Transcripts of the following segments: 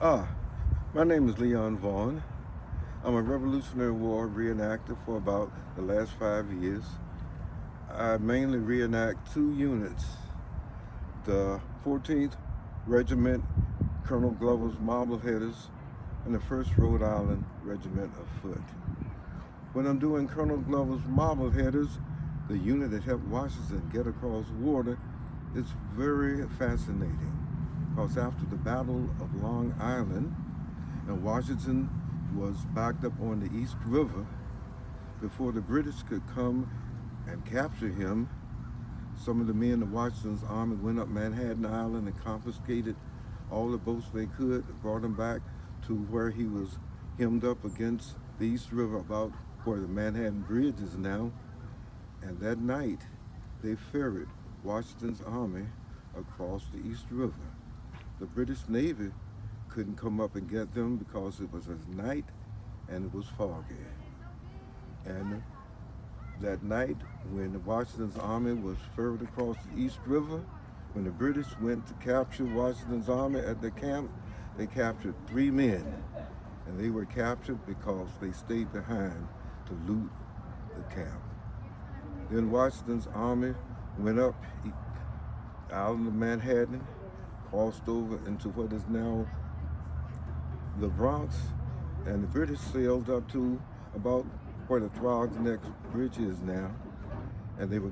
Ah, my name is Vaughan. I'm a Revolutionary War reenactor for about the last 5 years. I mainly reenact two units, the 14th Regiment, Colonel Glover's Marbleheaders, and the 1st Rhode Island Regiment of Foot. When I'm doing Colonel Glover's Marbleheaders, the unit that helped Washington get across water, it's very fascinating because after the Battle of Long Island, and Washington was backed up on the East River, before the British could come and capture him, some of the men of Washington's army went up Manhattan Island and confiscated all the boats they could, brought him back to where he was hemmed up against the East River, about where the Manhattan Bridge is now. And that night, they ferried Washington's army across the East River. The British Navy couldn't come up and get them because it was at night and it was foggy. And that night, when Washington's army was ferried across the East River, when the British went to capture Washington's army at the camp, they captured 3 men. And they were captured because they stayed behind to loot the camp. Then Washington's army went up out of Manhattan, crossed over into what is now the Bronx, and the British sailed up to about where the Throgs Neck Bridge is now, and they were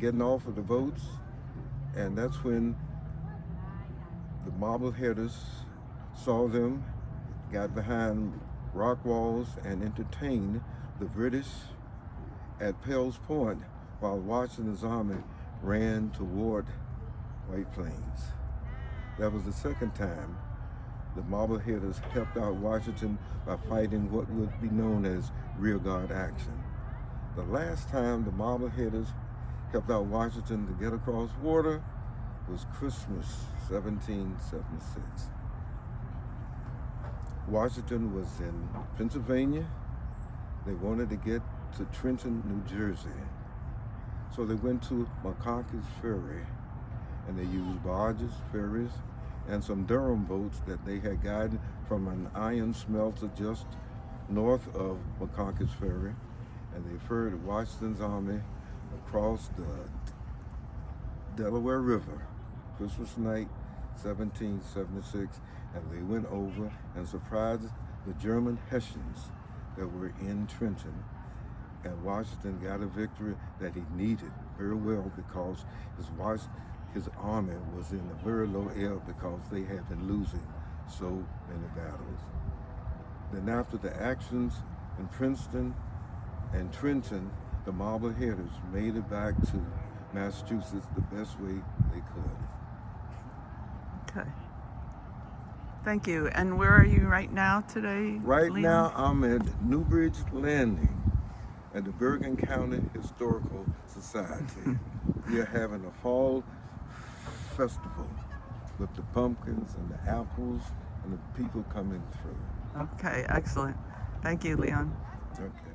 getting off of the boats, and that's when the Marbleheaders saw them, got behind rock walls, and entertained the British at Pell's Point while Washington's army ran toward White Plains. That was the second time the Marbleheaders helped out Washington by fighting what would be known as rearguard action. The last time the Marbleheaders helped out Washington to get across water was Christmas 1776. Washington was in Pennsylvania. They wanted to get to Trenton, New Jersey. So they went to McConaughey's Ferry, and they used barges, ferries, and some Durham boats that they had gotten from an iron smelter just north of McConaughey's Ferry, and they ferried Washington's army across the Delaware River, Christmas night, 1776, and they went over and surprised the German Hessians that were in Trenton, and Washington got a victory that he needed very well because his army was in a very low ebb because they had been losing so many battles. Then after the actions in Princeton and Trenton, the Marbleheaders made it back to Massachusetts the best way they could. Okay. Thank you. And where are you right now today? Right Liam? now, I'm at Newbridge Landing at the Bergen County Historical Society. We are having a fall festival with the pumpkins and the apples and the people coming through. Okay, excellent. Thank you, Leon. Okay.